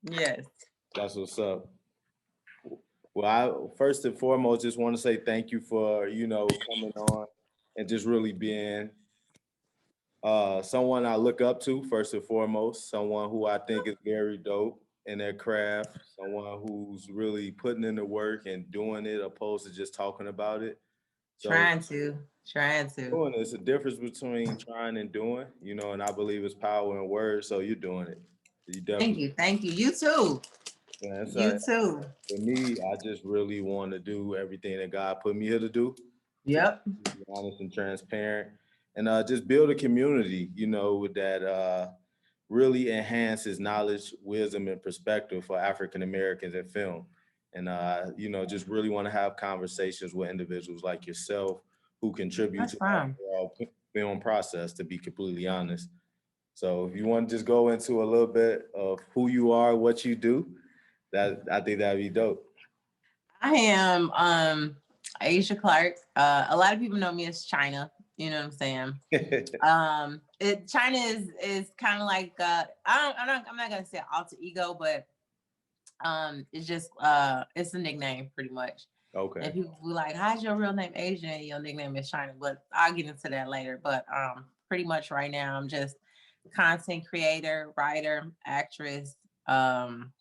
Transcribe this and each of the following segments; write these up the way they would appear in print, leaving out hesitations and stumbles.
Yes. That's what's up. Well, I first and foremost just want to say thank you for, coming on and just really being someone I look up to first and foremost, someone who I think is very dope in their craft, someone who's really putting in the work and doing it opposed to just talking about it. So Trying to. Trying to. doing it, it's a difference between trying and doing, and I believe it's power in words. So you're doing it. You Thank definitely, you. Thank you. You too. man. You So too. for me, I just really want to do everything that God put me here to do, to Yep. be honest and transparent, and just build a community, that really enhances knowledge, wisdom, and perspective for African Americans in film. And just really want to have conversations with individuals like yourself who contribute That's to the fine. overall film process. To be completely honest, so if you want to just go into a little bit of who you are, what you do, that I think that'd be dope. I am Asia Clark. A lot of people know me as China. You know what I'm saying? China is kind of like I'm not gonna say alter ego, but it's just it's a nickname pretty much. Okay. And people be like, "How's your real name Asia and your nickname is China?" But I'll get into that later. But pretty much right now I'm just content creator, writer, actress. I'm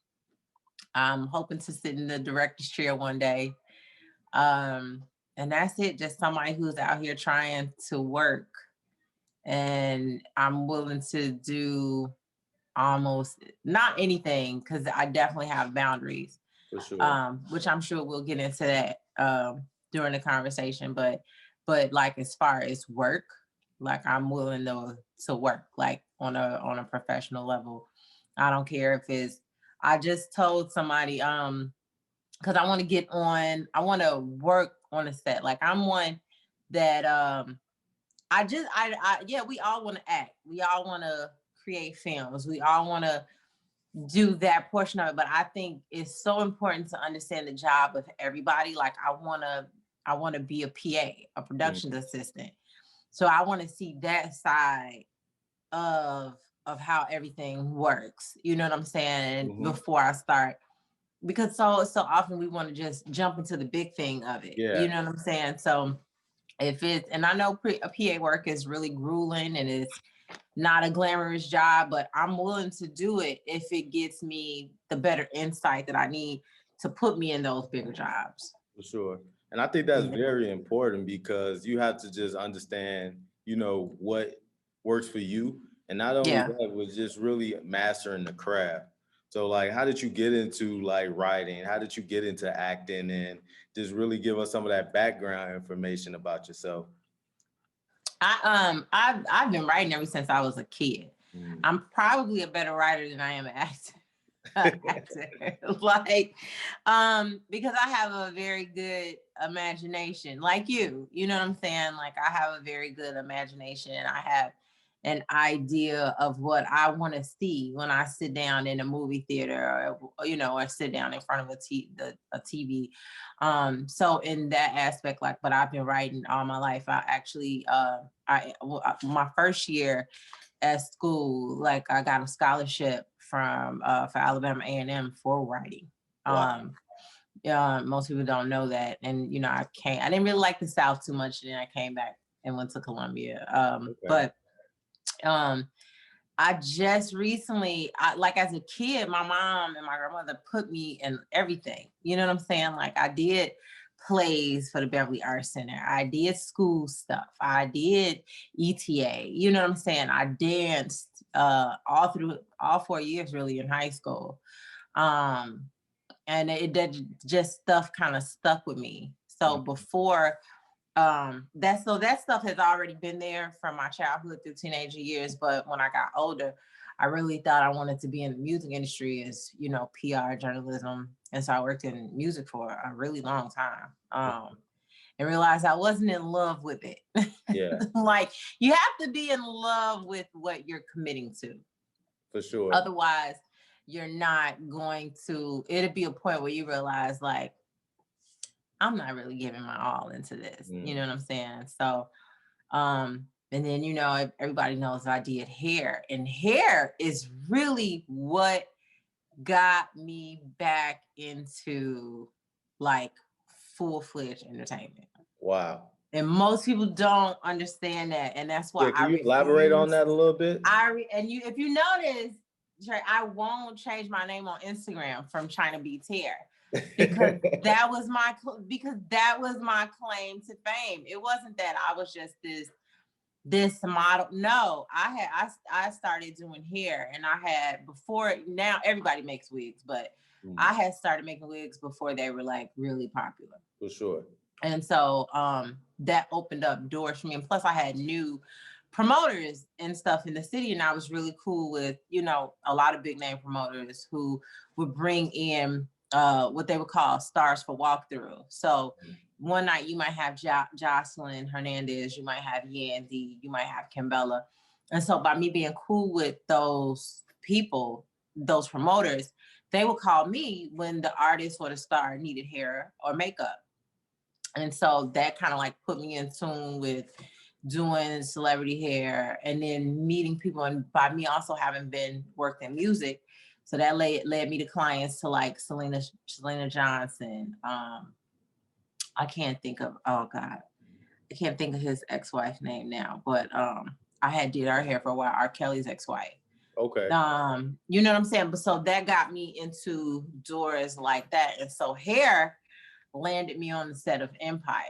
hoping to sit in the director's chair one day. Um, and that's it. Just somebody who's out here trying to work, and I'm willing to do almost not anything because I definitely have boundaries. For sure. Which I'm sure we'll get into that during the conversation. But like as far as work, like I'm willing to work like on a professional level. I don't care if it's. I just told somebody because I want to work on a set. Like I'm one that yeah, we all want to act. We all want to create films. We all want to do that portion of it. But I think it's so important to understand the job of everybody. Like I want to be a PA, a production assistant. So I want to see that side of how everything works. You know what I'm saying? Mm-hmm. Before I start, because so often we want to just jump into the big thing of it. Yeah. You know what I'm saying? So if it's, and I know a PA work is really grueling and it's not a glamorous job, but I'm willing to do it if it gets me the better insight that I need to put me in those bigger jobs. For sure. And I think that's very important because you have to just understand, what works for you. And not only Yeah. that, was just really mastering the craft. So like how did you get into like writing? How did you get into acting and just really give us some of that background information about yourself? I've been writing ever since I was a kid. Mm. I'm probably a better writer than I am an actor. Like because I have a very good imagination like you know what I'm saying, like I have a very good imagination. I have an idea of what I want to see when I sit down in a movie theater or sit down in front of a TV. So in that aspect, like, but I've been writing all my life. I actually my first year at school, like I got a scholarship from for Alabama A&M for writing. Wow. Most people don't know that, and I didn't really like the South too much, and then I came back and went to Columbia. Okay. But I just recently, like as a kid, my mom and my grandmother put me in everything. You know what I'm saying? Like I did plays for the Beverly Arts Center. I did school stuff. I did ETA. You know what I'm saying? I danced all through all 4 years really in high school. Um, and it did just stuff kind of stuck with me. So before that stuff has already been there from my childhood through teenager years, but when I got older I really thought I wanted to be in the music industry as PR journalism, and so I worked in music for a really long time and realized I wasn't in love with it. Yeah. Like you have to be in love with what you're committing to, For sure. otherwise you're not going to, it'll be a point where you realize like I'm not really giving my all into this. You know what I'm saying? So, and then, everybody knows I did hair, and hair is really what got me back into like full-fledged entertainment. Wow. And most people don't understand that. And that's why Yeah, I can you elaborate on refuse. that a little bit? And you, if you notice, Trey, I won't change my name on Instagram from China Beats Hair because that was my claim to fame. It wasn't that I was just this model. No, I started doing hair, and I had before. Now everybody makes wigs, but I had started making wigs before they were like really popular. For sure. And so that opened up doors for me. And plus I had new promoters and stuff in the city. And I was really cool with, you know, a lot of big name promoters who would bring in what they would call stars for walkthrough. So one night you might have Jocelyn Hernandez, you might have Yandy, you might have Kimbella. And so by me being cool with those people, those promoters, they would call me when the artist or the star needed hair or makeup. And so that kind of like put me in tune with doing celebrity hair and then meeting people. And by me also having been worked in music, so that led me to clients to like Selena Johnson. I can't think of, oh God, I can't think of his ex-wife name now, but I had did our hair for a while, R. Kelly's ex-wife. Okay. You know what I'm saying? But so that got me into doors like that. And so hair landed me on the set of Empire,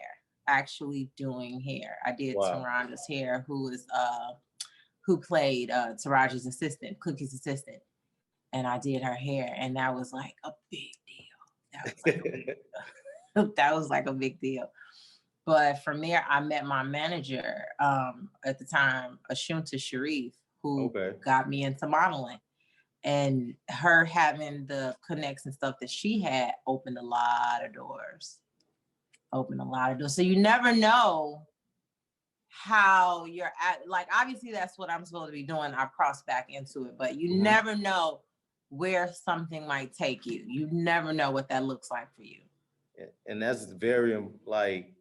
actually doing hair. I did Taranda's hair, who played Taraji's assistant, Cookie's assistant, and I did her hair, and that was like a big deal. That was like a big deal. That was like a big deal. But from there, I met my manager at the time, Ashunta Sharif, who got me into modeling. And her having the connects and stuff that she had opened a lot of doors. So you never know how you're at. Like, obviously that's what I'm supposed to be doing. I've crossed back into it, but you never know where something might take you. You never know what that looks like for you. And that's very like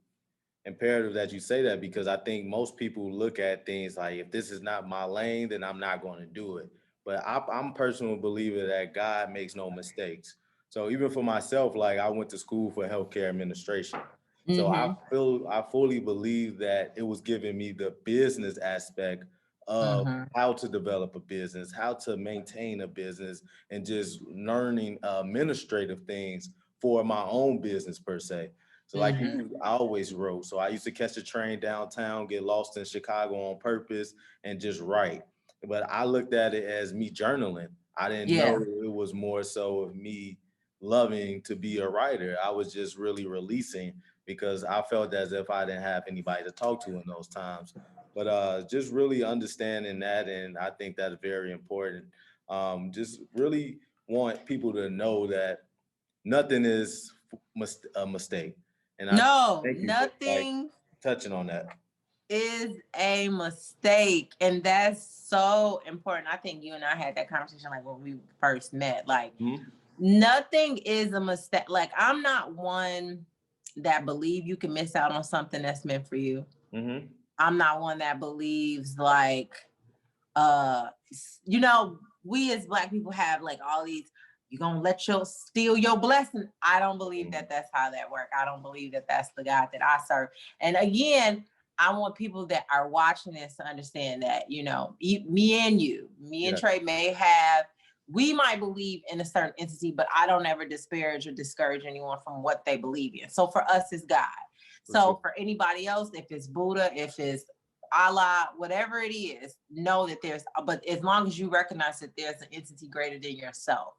imperative that you say that, because I think most people look at things like, if this is not my lane, then I'm not going to do it. But I'm a personal believer that God makes no mistakes. So even for myself, like I went to school for healthcare administration. So I fully believe that it was giving me the business aspect of how to develop a business, how to maintain a business, and just learning administrative things for my own business per se. So like you, I always wrote. So I used to catch the train downtown, get lost in Chicago on purpose, and just write. But I looked at it as me journaling. I didn't know it was more so of me loving to be a writer. I was just really releasing because I felt as if I didn't have anybody to talk to in those times. But just really understanding that, and I think that's very important. Just really want people to know that nothing is a mistake. And I thank you for like touching on that. Is a mistake, and that's so important. I think you and I had that conversation like when we first met. Like nothing is a mistake. Like I'm not one that believe you can miss out on something that's meant for you. I'm not one that believes like you know, we as Black people have like all these, you're gonna let steal your blessing. I don't believe that that's how that works. I don't believe that that's the God that I serve. And again, I want people that are watching this to understand that, you know, me and Trey we might believe in a certain entity, but I don't ever disparage or discourage anyone from what they believe in. So for us, it's God. For anybody else, if it's Buddha, if it's Allah, whatever it is, know that but as long as you recognize that there's an entity greater than yourself,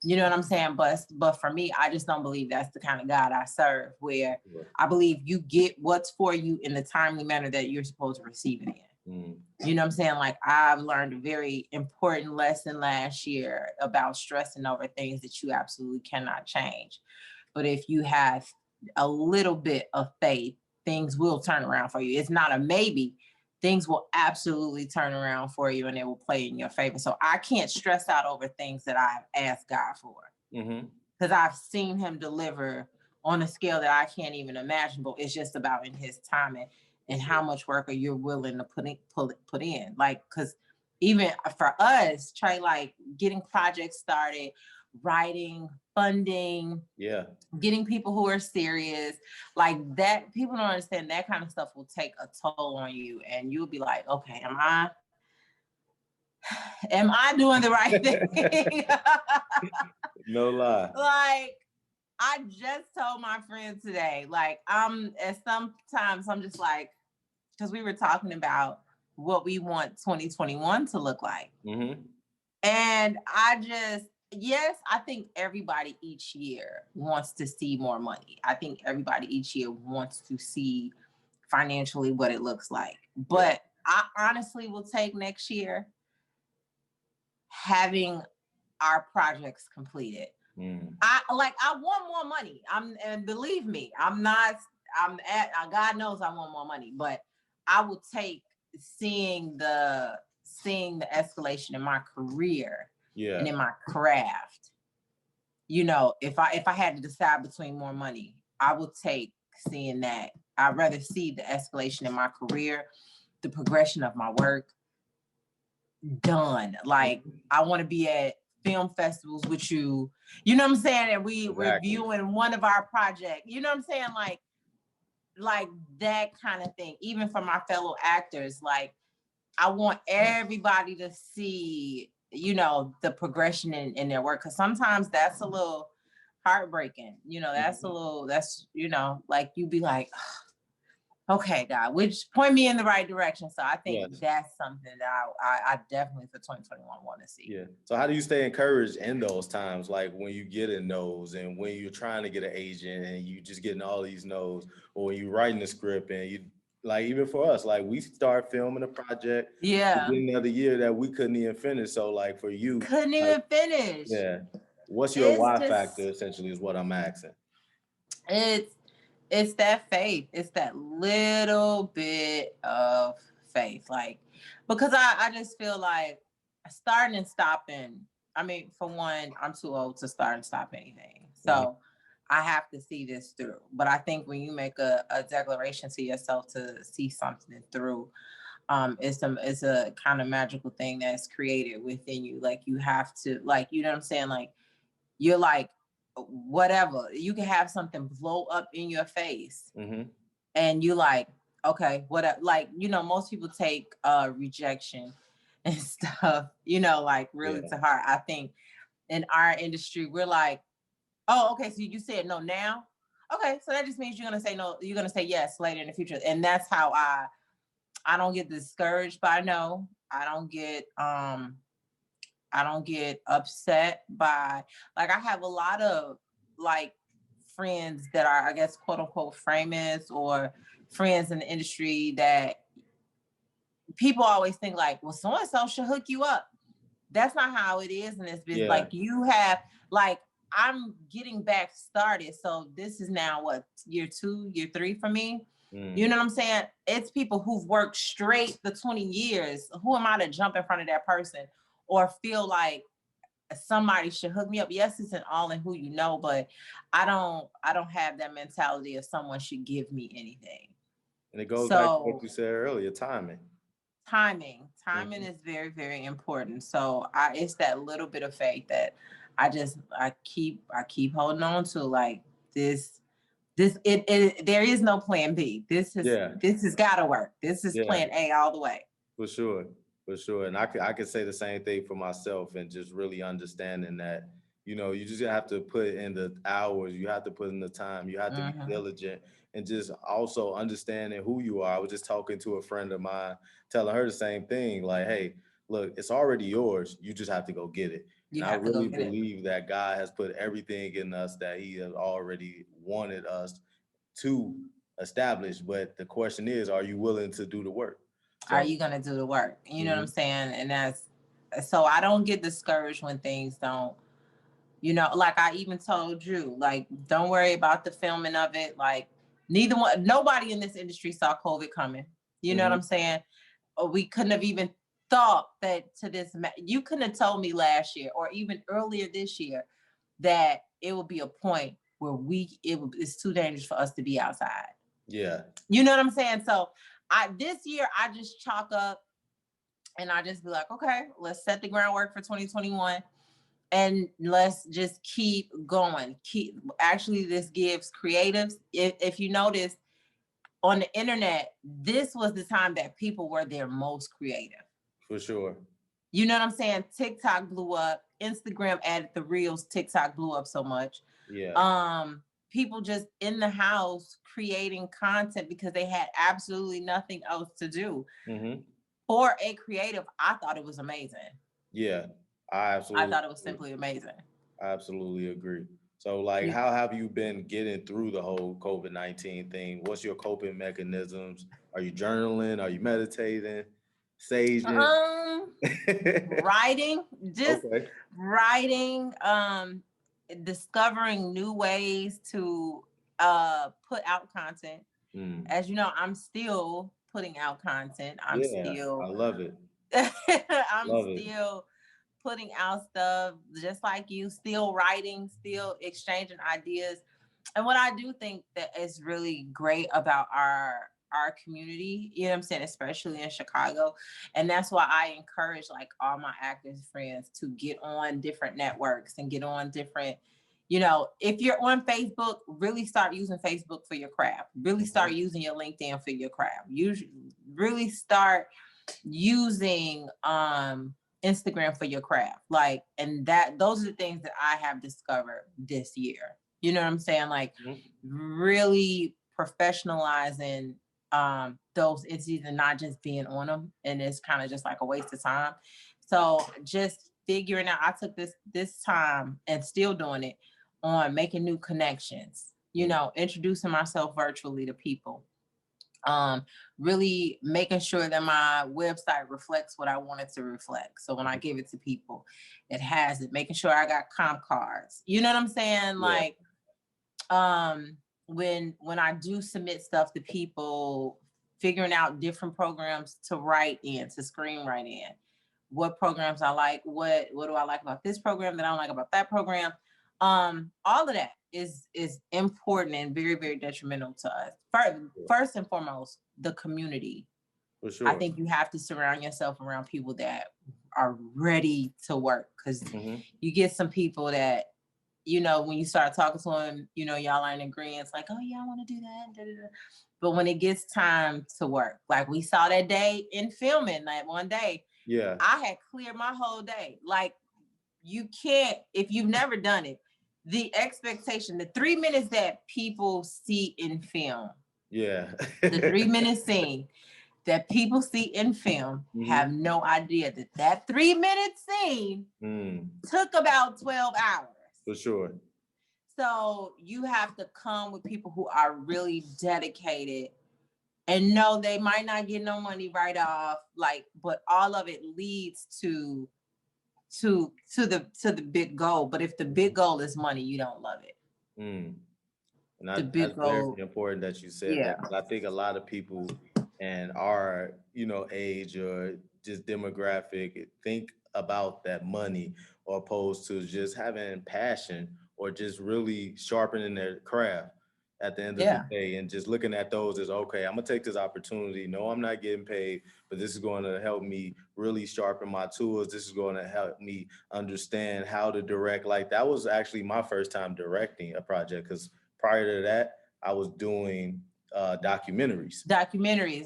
you know what I'm saying? But for me, I just don't believe that's the kind of God I serve, where I believe you get what's for you in the timely manner that you're supposed to receive it in. You know what I'm saying? Like I've learned a very important lesson last year about stressing over things that you absolutely cannot change. But if you have a little bit of faith, things will turn around for you. It's not a maybe. Things will absolutely turn around for you and it will play in your favor. So I can't stress out over things that I've asked God for, because I've seen him deliver on a scale that I can't even imagine. But it's just about in his timing and how much work are you willing to put in. Like, because even for us, Trey, like getting projects started, writing, funding, Yeah. getting people who are serious, like that. People don't understand that kind of stuff will take a toll on you, and you'll be like, okay, am I doing the right thing? No lie. Like, I just told my friend today, like, and sometimes I'm just like, because we were talking about what we want 2021 to look like. Mm-hmm. And yes, I think everybody each year wants to see more money. I think everybody each year wants to see financially what it looks like. Yeah. But I honestly will take next year having our projects completed. I want more money. And believe me, God knows I want more money, but I will take seeing the escalation in my career and in my craft. You know, if I had to decide between more money, I would take seeing that. I'd rather see the escalation in my career, the progression of my work done. Like, I want to be at film festivals with you, you know what I'm saying? And we reviewing one of our projects, you know what I'm saying? Like that kind of thing. Even for my fellow actors, like, I want everybody to see, you know, the progression in their work. Cause sometimes that's a little heartbreaking, you know, that's, you know, like you be like, okay, God, which point me in the right direction. So I think that's something that I definitely for 2021 want to see. Yeah. So how do you stay encouraged in those times, like when you get a no's and when you're trying to get an agent and you just getting all these no's, or when you're writing the script and you, like, even for us, like we start filming a project beginning of the year that we couldn't even finish. So like for you, couldn't even finish. Yeah. What's your why factor essentially is what I'm asking. It's that faith. It's that little bit of faith. Like, because I just feel like starting and stopping. I mean, for one, I'm too old to start and stop anything. So I have to see this through. But I think when you make a declaration to yourself to see something through, it's a kind of magical thing that's created within you. Like, you have to, like, you know what I'm saying? Like, you're like, whatever, you can have something blow up in your face, and you like, okay, what, like, you know, most people take rejection and stuff, you know, like really to heart. I think in our industry, we're like, oh, okay, so you said no now, okay, so that just means you're gonna say no, you're gonna say yes later in the future. And that's how I don't get discouraged by no. I don't get upset by, like, I have a lot of like friends that are, I guess, quote unquote famous, or friends in the industry that people always think like, well, so-and-so should hook you up. That's not how it is in this business. Like, you have, like, I'm getting back started. So this is now what, year 2, year 3 for me. You know what I'm saying? It's people who've worked straight the 20 years. Who am I to jump in front of that person or feel like somebody should hook me up? Yes, it's all in who you know, but I don't have that mentality of someone should give me anything. And it goes back to what you said earlier, timing. Timing is very, very important. So it's that little bit of faith that I keep holding on to. Like, there is no plan B. This has got to work. This is plan A all the way. For sure. And I could say the same thing for myself, and just really understanding that, you know, you just have to put in the hours, you have to put in the time, you have to be diligent, and just also understanding who you are. I was just talking to a friend of mine, telling her the same thing. Like, hey, look, it's already yours. You just have to go get it. And I really believe that God has put everything in us that he has already wanted us to establish. But the question is, are you willing to do the work? Are you going to do the work? You know what I'm saying? And that's, so I don't get discouraged when things don't, you know, like I even told you, like, don't worry about the filming of it. Like, nobody in this industry saw COVID coming. You know what I'm saying? Or we couldn't have even thought that you couldn't have told me last year or even earlier this year that it would be a point where it's too dangerous for us to be outside. Yeah. You know what I'm saying? So this year I just chalk up and I just be like, okay, let's set the groundwork for 2021. and let's just keep going. This gives creatives. If you notice on the internet, this was the time that people were their most creative. For sure. You know what I'm saying? TikTok blew up. Instagram added the reels. TikTok blew up so much. Yeah. People just in the house creating content because they had absolutely nothing else to do. Mm-hmm. For a creative, I thought it was amazing. Yeah, I thought it was simply amazing. I absolutely agree. So, like, how have you been getting through the whole COVID-19 thing? What's your coping mechanisms? Are you journaling? Are you meditating? Saging? Writing, just Okay. writing, discovering new ways to put out content. Mm. As you know, I'm still putting out content. Yeah, I love it. I'm Love it. still putting out stuff just like you, still writing, still exchanging ideas. And what I do think that is really great about our community, you know what I'm saying, especially in Chicago. And that's why I encourage like all my actors friends to get on different networks and get on different, you know, if you're on Facebook, really start using Facebook for your craft. Really start using your LinkedIn for your craft. Really start using Instagram for your craft. Like, and those are the things that I have discovered this year. You know what I'm saying? Like really professionalizing those entities and not just being on them. And it's kind of just like a waste of time. So just figuring out, I took this time and still doing it on making new connections, you know, introducing myself virtually to people. Really making sure that my website reflects what I want it to reflect. So when I give it to people, it has it, making sure I got comp cards. You know what I'm saying? Yeah. Like, when I do submit stuff to people, figuring out different programs to write in, to screenwrite in, what programs I like, what do I like about this program that I don't like about that program. All of that is important and very, very detrimental to us. First and foremost, the community. For sure. I think you have to surround yourself around people that are ready to work, because you get some people that, you know, when you start talking to them, you know, y'all are in agreement. It's like, oh yeah, I want to do that. Da, da, da. But when it gets time to work, like we saw that day in filming, like one day, yeah, I had cleared my whole day. Like, you can't, if you've never done it, the expectation, the 3 minutes that people see in film, yeah, the 3 minute scene that people see in film have no idea that 3 minute scene took about 12 hours. For sure. So you have to come with people who are really dedicated and know they might not get no money right off, like, but all of it leads to the big goal. But if the big goal is money, you don't love it. And Big that's very goal, important that you said yeah. that, 'cause I think a lot of people and our, you know, age or just demographic think about that money, or opposed to just having passion or just really sharpening their craft at the end of the day, and just looking at those as, okay, I'm gonna take this opportunity. No, I'm not getting paid, but this is going to help me really sharpen my tools. This is going to help me understand how to direct. Like, that was actually my first time directing a project, because prior to that, I was doing documentaries.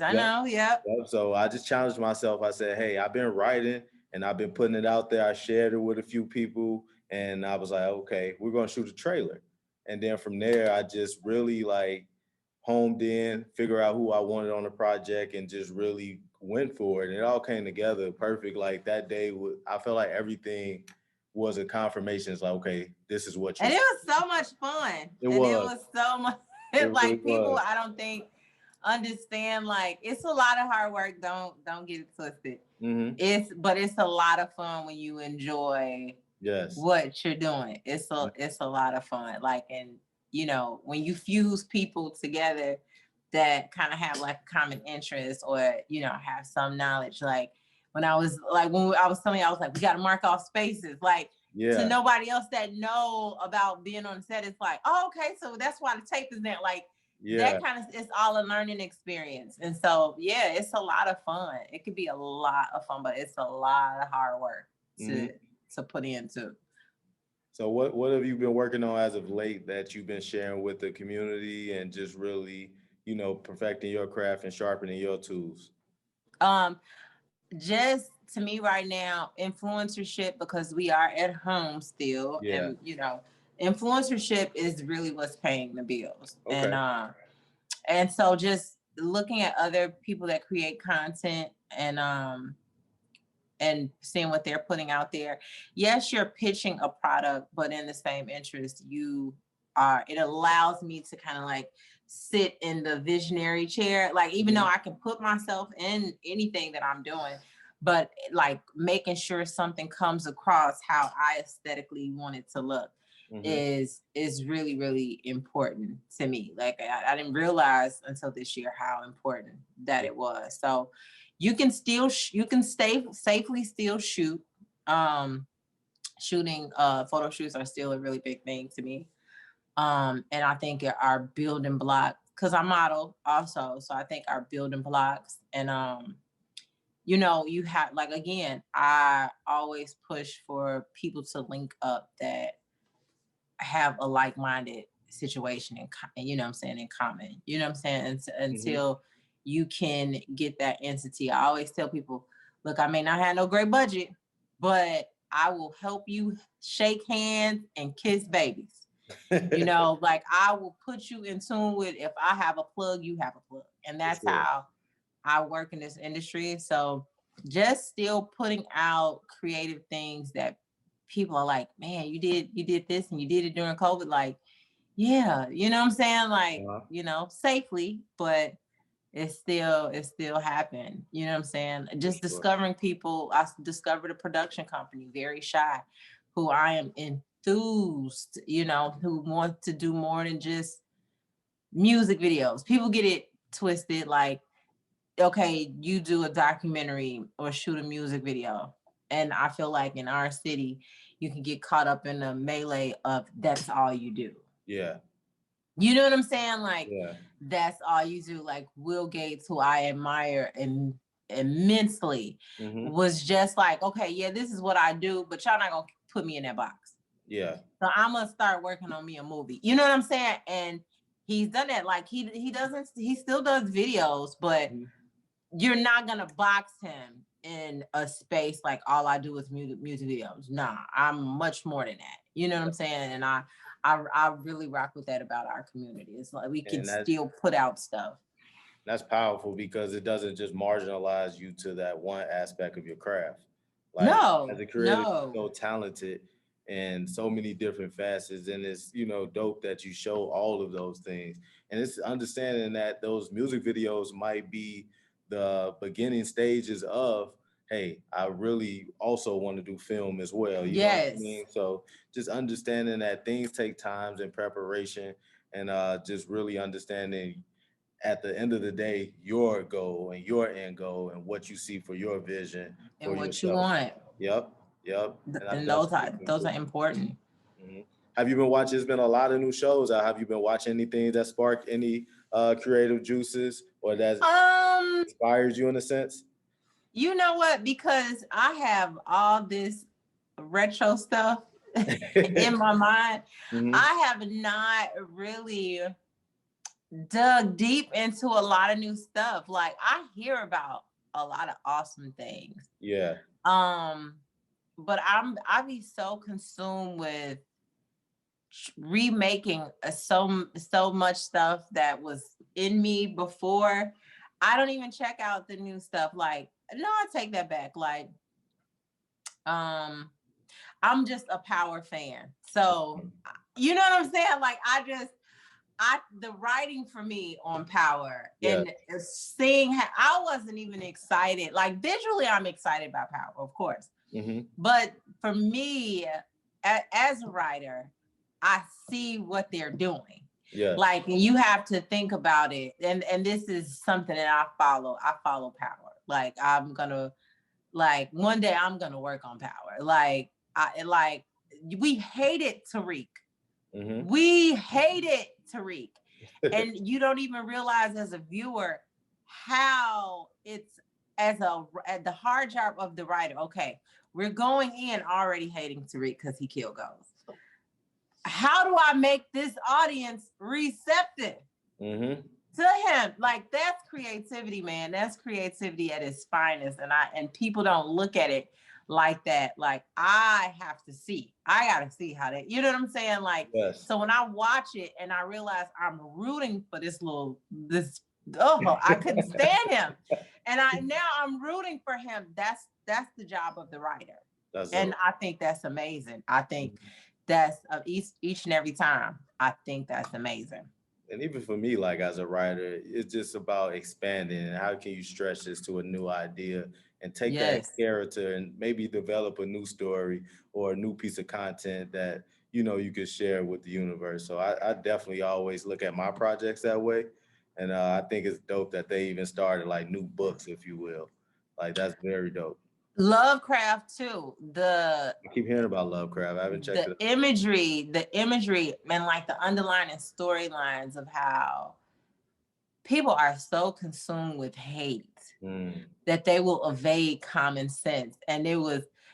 I know, yep. So I just challenged myself. I said, hey, I've been writing and I've been putting it out there. I shared it with a few people, and I was like, okay, we're going to shoot a trailer. And then from there, I just really like homed in, figure out who I wanted on the project, and just really went for it. And it all came together perfect. Like that day, I felt like everything was a confirmation. It's like, okay, this is what you. And it was so much fun. It was. It was so much. It like really people, was. I don't think understand. Like, it's a lot of hard work. Don't get it twisted. But it's a lot of fun when you enjoy what you're doing. It's a lot of fun. Like, and you know, when you fuse people together that kind of have like a common interest, or you know, have some knowledge. Like when I was telling you, I was like, we got to mark off spaces. Like, to nobody else that know about being on set, it's like, oh, okay, so that's why the tape is there. Like, that kind of, it's all a learning experience. And so, yeah, it's a lot of fun. It could be a lot of fun, but it's a lot of hard work to put into. So what have you been working on as of late that you've been sharing with the community and just really, perfecting your craft and sharpening your tools? Um, just to me right now, influencership, because we are at home still, Yeah. and influencership is really what's paying the bills. Okay. And so just looking at other people that create content and seeing what they're putting out there. Yes, you're pitching a product, but in the same interest, it allows me to kind of like sit in the visionary chair. Like, even though I can put myself in anything that I'm doing, but like making sure something comes across how I aesthetically want it to look Mm-hmm. is really, really important to me. Like, I didn't realize until this year how important that it was. So you can stay safely still shoot. Shooting photo shoots are still a really big thing to me. And I think our building block, because I model also, so I think our building blocks, and you have, like, again, I always push for people to link up that have a like-minded situation what I'm saying, in common. You know what I'm saying? Mm-hmm. Until you can get that entity. I always tell people, look, I may not have no great budget, but I will help you shake hands and kiss babies. Like, I will put you in tune with, if I have a plug, you have a plug. And For that's sure. how I work in this industry. So just still putting out creative things that people are like, man, you did this and you did it during COVID. Like, yeah, you know what I'm saying? Like, Uh-huh. safely, but it still happened. You know what I'm saying? For Just sure. discovering people. I discovered a production company, Very Shy, who I am enthused, who want to do more than just music videos. People get it twisted, like, okay, you do a documentary or shoot a music video. And I feel like in our city, you can get caught up in the melee of that's all you do. Yeah. You know what I'm saying? Like, Yeah. that's all you do. Like, Will Gates, who I admire immensely, Mm-hmm. was just like, okay, yeah, this is what I do, but y'all not gonna put me in that box. Yeah. So I'm gonna start working on me a movie. You know what I'm saying? And he's done that. Like, he still does videos, but Mhm. you're not gonna box him in a space like, all I do is music videos. Nah, I'm much more than that. You know what I'm saying? And I really rock with that about our community. It's like we can And still put out stuff. that's powerful because it doesn't just marginalize you to that one aspect of your craft. Like, as No, a creative, no. you're so talented in so many different facets, and it's dope that you show all of those things. And it's understanding that those music videos might be the beginning stages of, hey, I really also want to do film as well. You know what I Yes. mean? So just understanding that things take times and preparation, and just really understanding at the end of the day, your goal and your end goal and what you see for your vision for And what you yourself. want. Yep, yep. And And that's those are super those are important. important. Mhm. Have you been watching? There's been a lot of new shows. Have you been watching anything that sparked any creative juices or that Um, inspires you in a sense? you know what? Because I have all this retro stuff in my mind, Hmm. I have not really dug deep into a lot of new stuff. Like, I hear about a lot of awesome things. Yeah, Um, but I be so consumed with remaking so much stuff that was in me before. I don't even check out the new stuff. Like, no, I take that back. Like, um, I'm just a Power fan. So, you know what I'm saying? Like, the writing for me on Power, yeah. and seeing how I wasn't even excited. Like, visually, I'm excited about Power, of course. Hmm. But for me, as a writer, I see what they're doing. Yeah. Like, and you have to think about it. And this is something that I follow. I follow Power. Like, one day I'm gonna work on Power. We hated Tariq. Hmm. We hated Tariq. And you don't even realize as a viewer how it's at the hard job of the writer. Okay, we're going in already hating Tariq because he killed Ghost. how do I make this audience receptive Mm-hmm. to him? Like, that's creativity, man. That's creativity at its finest. And people don't look at it like that. Like, I gotta see how they, you know what I'm saying? Like, Yes. so when I watch it and I realize I'm rooting for this, oh, I couldn't stand him. And now I'm rooting for him. That's the job of the writer. That's And dope. I think that's amazing. I think that's each and every time. I think that's amazing. And even for me, like as a writer, it's just about expanding and how can you stretch this to a new idea and take that Yes. character and maybe develop a new story or a new piece of content that you could share with the universe. So I definitely always look at my projects that way, and I think it's dope that they even started like new books, if you will. Like that's very dope. Lovecraft too. I keep hearing about Lovecraft. I haven't checked The it out. imagery, and like the underlying storylines of how people are so consumed with hate Mm, that they will evade common sense. And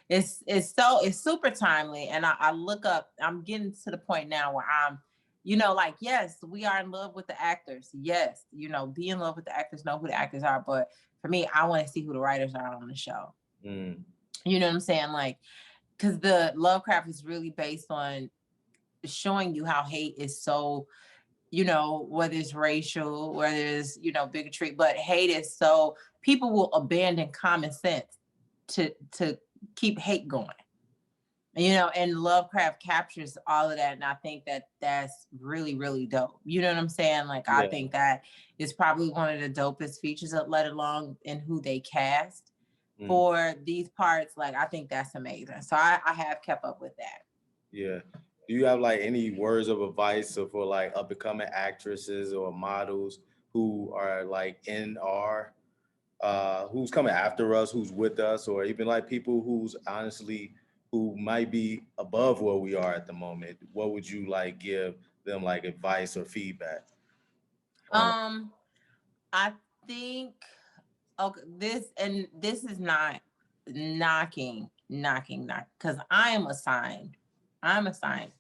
it's super timely. And I look up, I'm getting to the point now where I'm, like, yes, we are in love with the actors. Yes, be in love with the actors, know who the actors are. But for me, I want to see who the writers are on the show. mm, You know what I'm saying? Like, because the Lovecraft is really based on showing you how hate is so, whether it's racial, whether it's, bigotry, but hate is so, people will abandon common sense to keep hate going. And Lovecraft captures all of that. And I think that that's really, really dope. You know what I'm saying? Like, I yeah. think that is probably one of the dopest features of Let Alone in who they cast Mm. for these parts. Like, I think that's amazing. So I have kept up with that. Yeah. Do you have like any words of advice for like up and coming actresses or models who are like in our who's coming after us, who's with us, or even like people who's honestly who might be above where we are at the moment? What would you like give them like advice or feedback on? Um, I think, okay, this is not knocking, because I'm a signed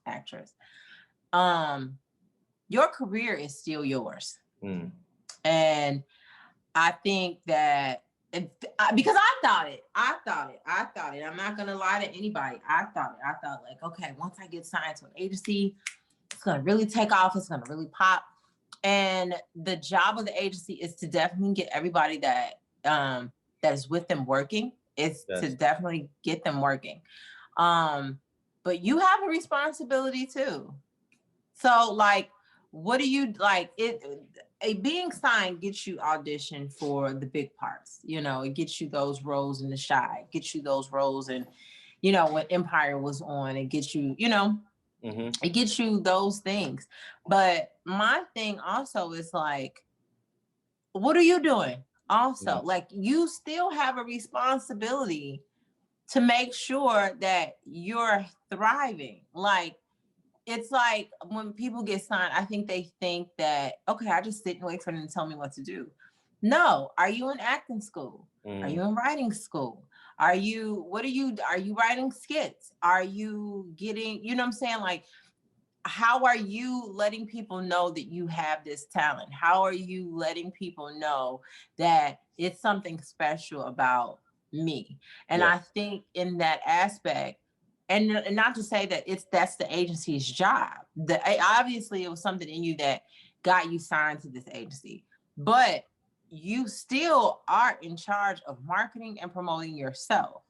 actress. Um, your career is still yours. Mm, And I think that because I thought it. I'm not gonna lie to anybody. I thought like, okay, once I get signed to an agency, it's gonna really take off. It's gonna really pop. And the job of the agency is to definitely get everybody that is with them working. It's to yes. definitely get them working. But you have a responsibility too. So like, what do you like? Being signed gets you audition for the big parts. It gets you those roles in The Shy, it gets you those roles in, when Empire was on, it gets you, Mm-hmm. it gets you those things. But my thing also is like, what are you doing? Also, Yes. like, you still have a responsibility to make sure that you're thriving. Like, it's like when people get signed, I think they think that, okay, I just sit and wait for them to tell me what to do. No, are you in acting school? Are Mm, you in writing school? Are you writing skits? Are you getting, what I'm saying? Like, how are you letting people know that you have this talent? How are you letting people know that it's something special about me? And yeah. I think in that aspect, and not to say that that's the agency's job. Obviously it was something in you that got you signed to this agency, but you still are in charge of marketing and promoting yourself.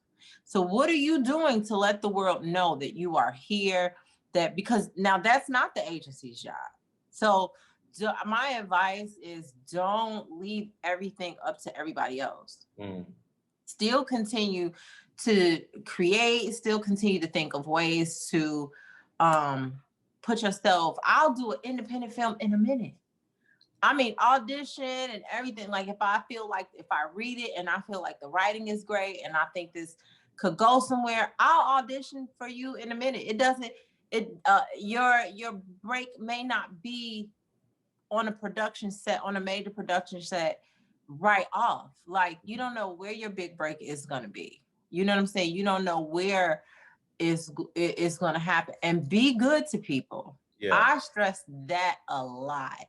So what are you doing to let the world know that you are here? That, because now that's not the agency's job. So my advice is, don't leave everything up to everybody else. Mm, Still continue to create, still continue to think of ways to put yourself. I'll do an independent film in a minute. I mean, audition and everything. Like, if I read it and I feel like the writing is great and I think this could go somewhere, I'll audition for you in a minute. It doesn't, your break may not be on a major production set right off. Like, you don't know where your big break is gonna be. You know what I'm saying? You don't know where it's going to happen. And be good to people. Yeah. I stress that a lot.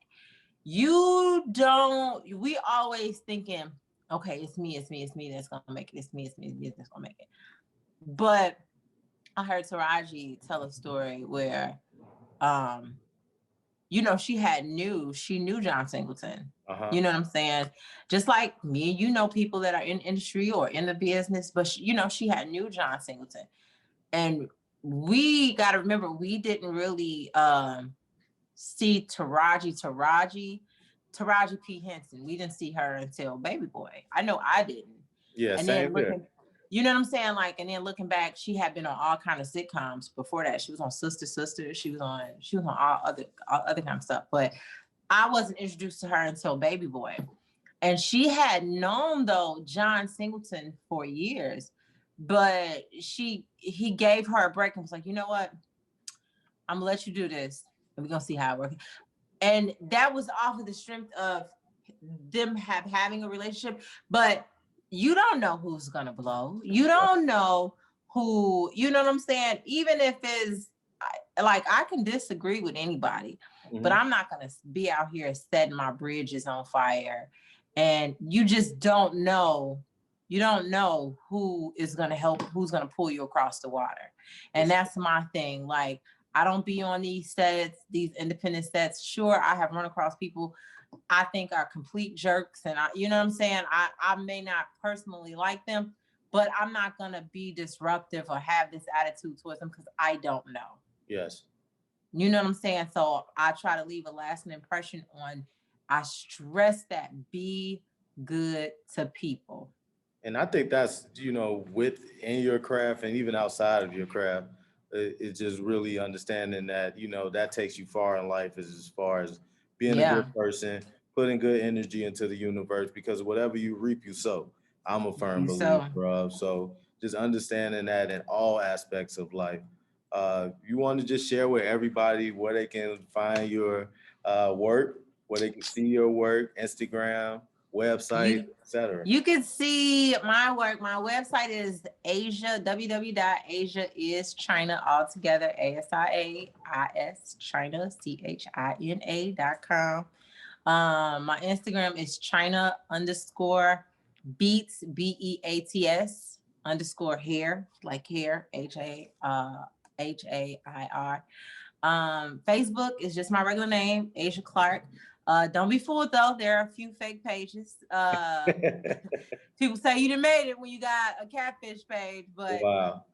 We always thinking, okay, it's me that's gonna make it. It's me that's gonna make it. But I heard Taraji tell a story where, um, she knew John Singleton. Uh-huh. You know what I'm saying? Just like me and people that are in industry or in the business, but she had knew John Singleton. And we got to remember, we didn't really see Taraji P. Henson. We didn't see her until Baby Boy. I know I didn't. Yeah, And same then here. you know what I'm saying? Like, and then looking back, she had been on all kind of sitcoms before that. She was on Sister Sister. She was on all other kind of stuff. But I wasn't introduced to her until Baby Boy. And she had known though John Singleton for years, but he gave her a break and was like, you know what? I'm gonna let you do this, and we're gonna see how it works. And that was off of the strength of them having a relationship. But you don't know who's gonna blow. You don't know who. You know what I'm saying? Even if it's like, I can disagree with anybody, but I'm not gonna be out here setting my bridges on fire. And you just don't know. You don't know who is gonna help, who's gonna pull you across the water. And that's my thing. Like, I don't be on these sets, these independent sets. Sure, I have run across people I think are complete jerks, and you know what I'm saying? I may not personally like them, but I'm not gonna be disruptive or have this attitude towards them because I don't know. Yes. You know what I'm saying? So I try to leave a lasting impression on. I stress that be good to people. And I think that's, within your craft and even outside of your craft, it's just really understanding that, that takes you far in life as far as being a Yeah. good person, putting good energy into the universe, because whatever you reap, you sow. I'm a firm believer of. So just understanding that in all aspects of life. You want to just share with everybody where they can find your work, where they can see your work, Instagram, website, etc. You can see my work. My website is Asia, www.asiaischina, altogether, ASIAIS, China, CHINA.com. My Instagram is China_beats, BEATS _ like hair, HAIR. Facebook is just my regular name, Asia Clark. Don't be fooled though. There are a few fake pages. People say you done made it when you got a catfish page, but Wow.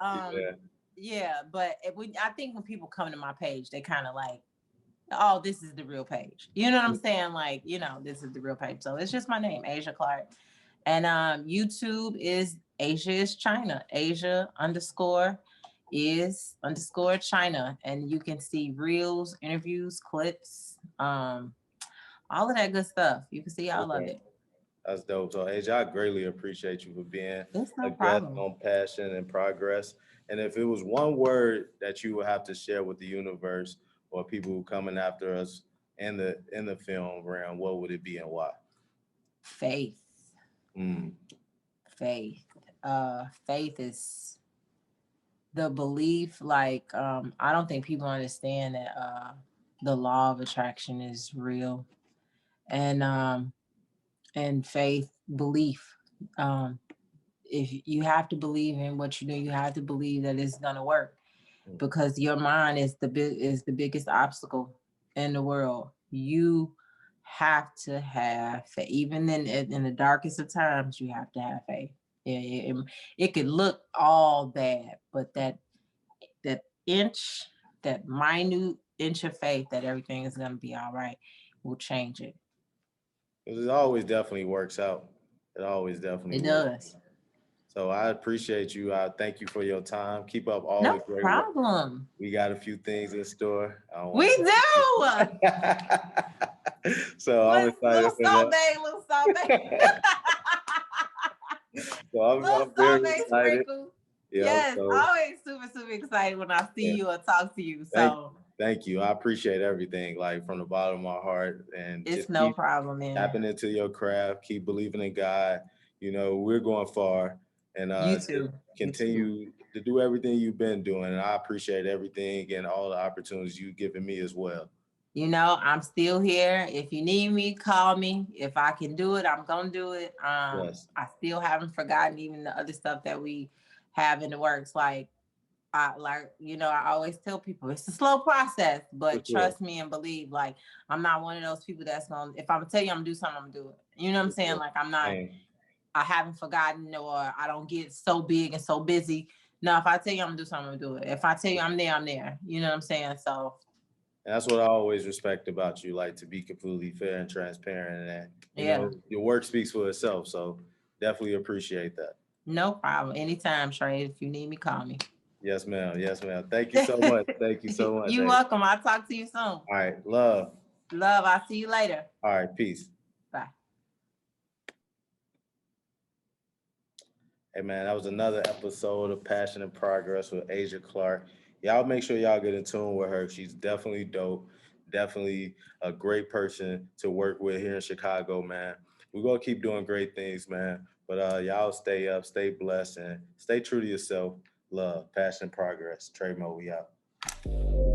yeah. But I think when people come to my page, they kind of like, oh, this is the real page. You know what I'm saying? Like, this is the real page. So it's just my name, Asia Clark. And YouTube is Asia is China. Asia_is_China. And you can see reels, interviews, clips, all of that good stuff. You can see all of it. That's dope. So, Asia, I greatly appreciate you for being It's no a guest problem. on Passion and Progress. And if it was one word that you would have to share with the universe or people who coming after us in the film realm, what would it be and why? Faith. Mm. Faith. Faith is the belief. Like, I don't think people understand that the law of attraction is real. And faith, belief. If you have to believe in what you do, you have to believe that it's gonna work, because your mind is the biggest obstacle in the world. You have to have faith, even in the darkest of times. You have to have faith. It could look all bad, but that minute inch of faith that everything is gonna be all right will change it. It always definitely works out. It always definitely does. So I appreciate you. I thank you for your time. Keep up all No the great problem. work. We got a few things in store. We do. So I'm excited for that. Little sorbet. So I'm very excited. Yeah, Yes, so, always super excited when I see you or talk to you. So thank you. I appreciate everything, like from the bottom of my heart. And it's just no keep problem, man. tapping into your craft. Keep believing in God. We're going far, and You too. continue to do everything you've been doing. And I appreciate everything and all the opportunities you've given me as well. You know, I'm still here. If you need me, call me. If I can do it, I'm gonna do it. Yes, I still haven't forgotten even the other stuff that we have in the works. I always tell people it's a slow process, for but sure. trust me and believe. Like, I'm not one of those people that's gonna, if I'm gonna tell you I'm gonna do something, I'm gonna do it. You know what I'm For saying? sure. Like, I'm not, Same. I haven't forgotten, or I don't get so big and so busy. No, if I tell you I'm gonna do something, I'm gonna do it. If I tell you I'm there, I'm there. You know what I'm saying? So And that's what I always respect about you, like to be completely fair and transparent, and that, yeah, your work speaks for itself. So definitely appreciate that. no problem. Anytime, Trey. If you need me, call me. Yes, ma'am. Yes, ma'am. Thank you so much. Thank you so much. You Hey. welcome. I'll talk to you soon. All right. Love. Love, I'll see you later. All right. Peace. Bye. Hey, man, that was another episode of Passion and Progress with Asia Clark. Y'all make sure y'all get in tune with her. She's definitely dope. Definitely a great person to work with here in Chicago, man. We're going to keep doing great things, man. But y'all stay up, stay blessed, and stay true to yourself. Love, passion, progress. Trey Mo, we out.